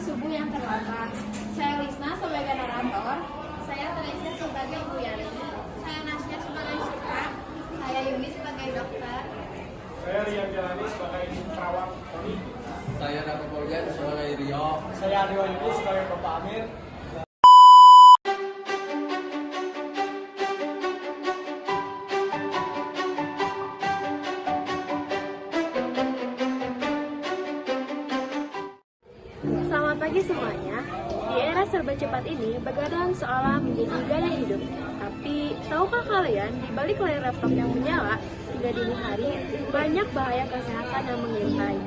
subuh yang terhormat. Saya Lisna sebagai narator. Saya Teresa sebagai Bu Yani. Saya Nasya sebagai Sutra. Saya Yuni sebagai dokter. Saya Rian Jalani sebagai perawat Tony. Saya Dato Poljan sebagai Rio. Saya Adi Wahyudi sebagai Bapak Amir. Selamat pagi semuanya. Di era serba cepat ini, begadang seolah menjadi gaya hidup. Tapi, tahukah kalian, di balik layar laptop yang menyala, hingga dini hari, banyak bahaya kesehatan yang mengintai.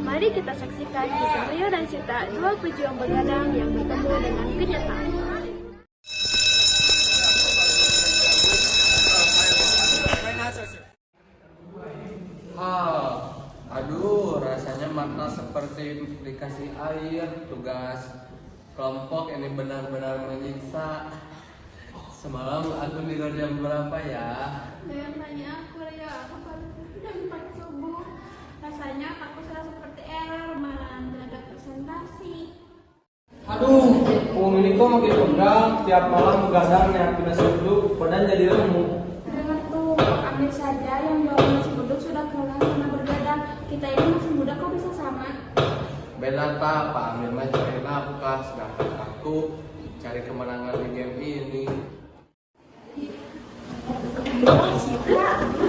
Mari kita saksikan kisah Rio dan Sita, dua pejuang begadang yang bertemu dengan kenyataan. Aduh, rasanya mata seperti dikasih air. Tugas kelompok ini benar-benar menyiksa. Semalam aku tidur jam berapa ya? Jangan tanya aku, Rio. Aku baru jam 4 subuh. Rasanya aku sudah seperti error, malah tidak ada presentasi. Aduh, umum ini kok makin pegang. Tiap malam begadang nyiapin nasi uduk, badan jadi remuk. Dengar tuh, ambil saja yang jual nasi uduk sudah kalah karena bergadang. Kita ini masih muda kok bisa sama. Beda Pak Amir mah cari nafkah, sedangkan aku cari kemenangan di game ini.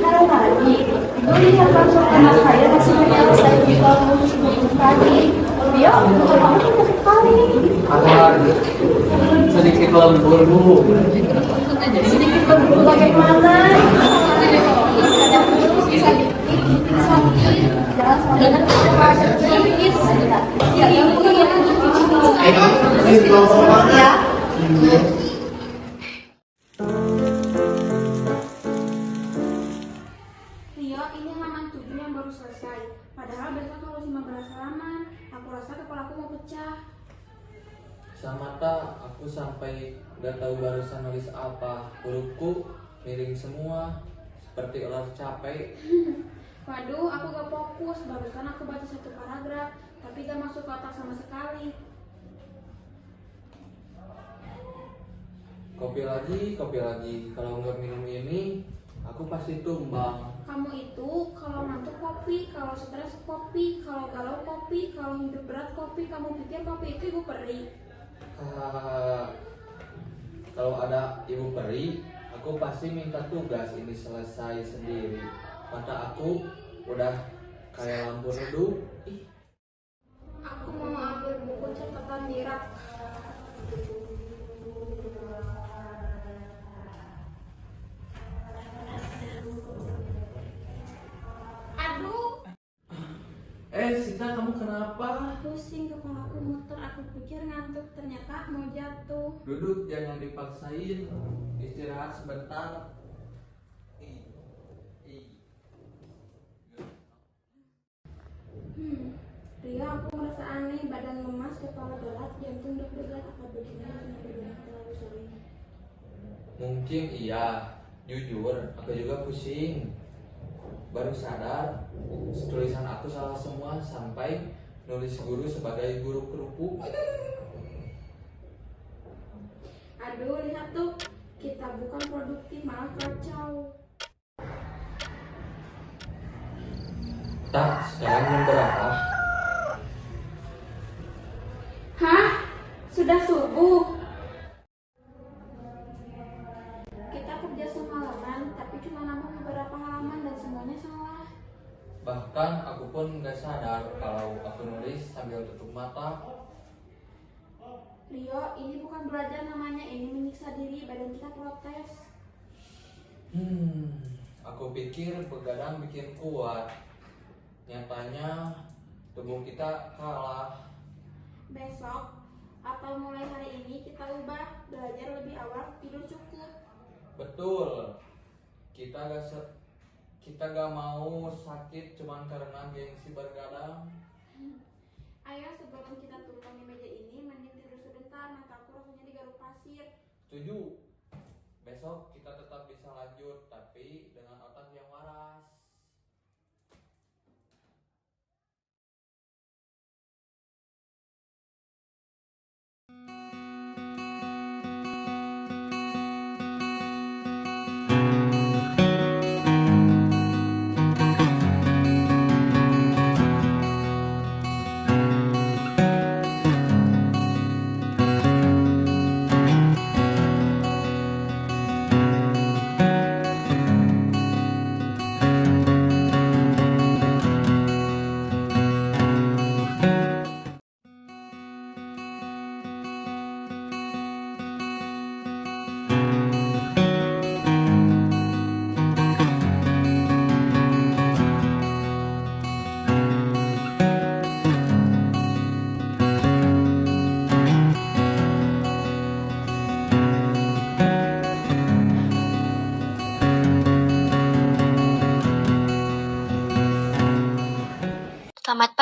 Halo pagi, gue lihat langsung anak saya masih menyelesaikan di bangun sebelum pagi. Rio, kamu kan sekali. Sedikit lembur Bu. Sedikit berburu bagaimana? Kadang terus bisa dikit sakit. Jangan sampai terlalu sedikit. Ya, yang mungkin ya. Rio, ini halaman 7 yang baru selesai. Padahal besok harus 15 halaman. Aku rasa kepalaku mau pecah. Sama tak, aku sampai gak tahu barusan nulis apa. Hurufku miring semua, seperti ular capek. Waduh, aku gak fokus. Barusan aku baca satu paragraf, tapi gak masuk ke otak sama sekali. Kopi lagi. Kalau nggak minum ini, aku pasti tumbang. Kamu itu kalau ngantuk kopi, kalau stres kopi, kalau galau kopi, kalau hidup berat kopi. Kamu pikir kopi itu ibu peri? Kalau ada ibu peri, aku pasti minta tugas ini selesai sendiri. Mata aku udah kayak lampu redup. Aku mau ambil buku catatan di rak. Aduh, Sita, kamu kenapa? pusing kepalaku muter. Aku pikir ngantuk, ternyata mau jatuh. Duduk, jangan dipaksain. Istirahat sebentar. Ria, aku merasa aneh, badan lemas, kepala berat, jantung deg-degan. Apa begini karena begadang terlalu sering? Mungkin iya. Jujur, aku juga pusing. Baru sadar, tulisan aku salah semua sampai nulis guru sebagai guru kerupuk. Aduh, lihat tuh, kita bukan produktif, malah kacau. Tak, sekarang jam berapa? Hah? Sudah subuh? Kita kerja semalaman, tapi cuma nambah beberapa halaman dan semuanya salah. Bahkan aku pun nggak sadar kalau aku nulis sambil tutup mata. Rio, ini bukan belajar namanya, ini menyiksa diri, badan kita protes. Aku pikir begadang bikin kuat. Nyatanya tubuh kita kalah. Besok atau mulai hari ini kita ubah, belajar lebih awal, tidur cukup. Betul. Kita gak mau sakit cuman karena gengsi begadang. Ayo sebelum kita tumpang di meja ini, mending tidur sebentar, mataku rasanya digaruk pasir. Setuju. Besok kita tetap bisa lanjut, tapi dengan otak yang waras.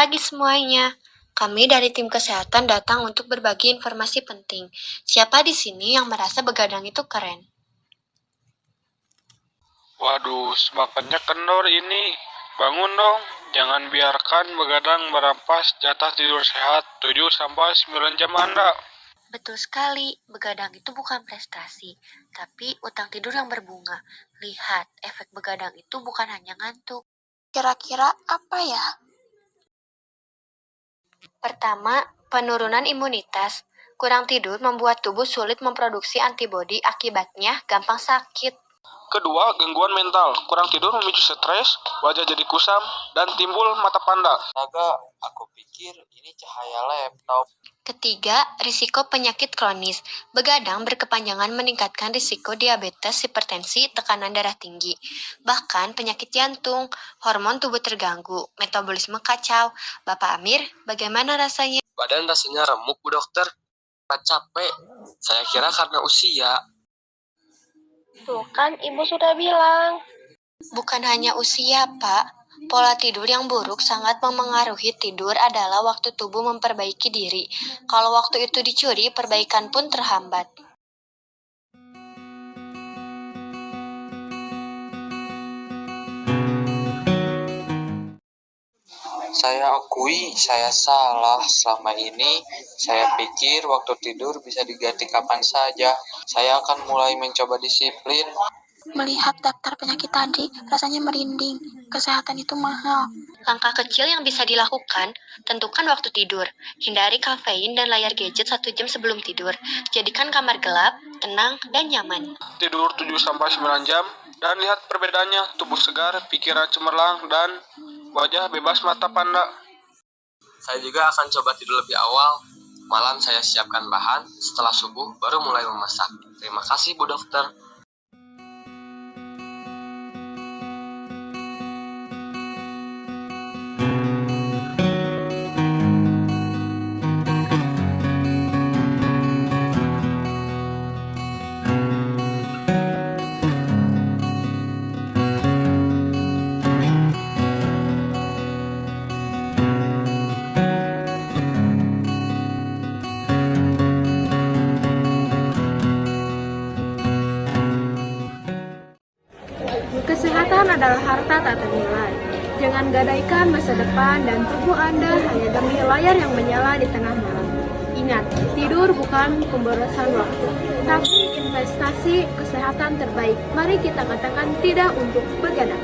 pagi semuanya. Kami dari tim kesehatan datang untuk berbagi informasi penting. Siapa di sini yang merasa begadang itu keren? Waduh, semangatnya kendor ini. Bangun dong, jangan biarkan begadang merampas jatah tidur sehat 7-9 jam Anda. Betul sekali, begadang itu bukan prestasi, tapi utang tidur yang berbunga. Lihat, efek begadang itu bukan hanya ngantuk. Kira-kira apa ya? Pertama, penurunan imunitas. Kurang tidur membuat tubuh sulit memproduksi antibodi, akibatnya gampang sakit. Kedua, gangguan mental. Kurang tidur memicu stres, wajah jadi kusam, dan timbul mata panda. Naga, aku pikir ini cahaya laptop. Ketiga, risiko penyakit kronis. Begadang berkepanjangan meningkatkan risiko diabetes, hipertensi, tekanan darah tinggi. Bahkan penyakit jantung, hormon tubuh terganggu, metabolisme kacau. Bapak Amir, bagaimana rasanya? Badan rasanya remuk, Bu Dokter. Capek. Saya kira karena usia. Tuh kan ibu sudah bilang. Bukan hanya usia, Pak. Pola tidur yang buruk sangat memengaruhi tidur adalah waktu tubuh memperbaiki diri. Kalau waktu itu dicuri, perbaikan pun terhambat. Saya akui saya salah. Selama ini saya pikir waktu tidur bisa diganti kapan saja. Saya akan mulai mencoba disiplin. Melihat daftar penyakit tadi, rasanya merinding. Kesehatan itu mahal. Langkah kecil yang bisa dilakukan, tentukan waktu tidur. Hindari kafein dan layar gadget 1 jam sebelum tidur. Jadikan kamar gelap, tenang, dan nyaman. Tidur 7-9 jam, dan lihat perbedaannya. Tubuh segar, pikiran cemerlang, dan wajah bebas mata panda. Saya juga akan coba tidur lebih awal. Malam saya siapkan bahan, setelah subuh baru mulai memasak. Terima kasih, Bu Dokter. Kesehatan adalah harta tak ternilai. Jangan gadaikan masa depan dan tubuh Anda hanya demi layar yang menyala di tengah malam. Ingat, tidur bukan pemborosan waktu, tapi investasi kesehatan terbaik. Mari kita katakan tidak untuk begadang.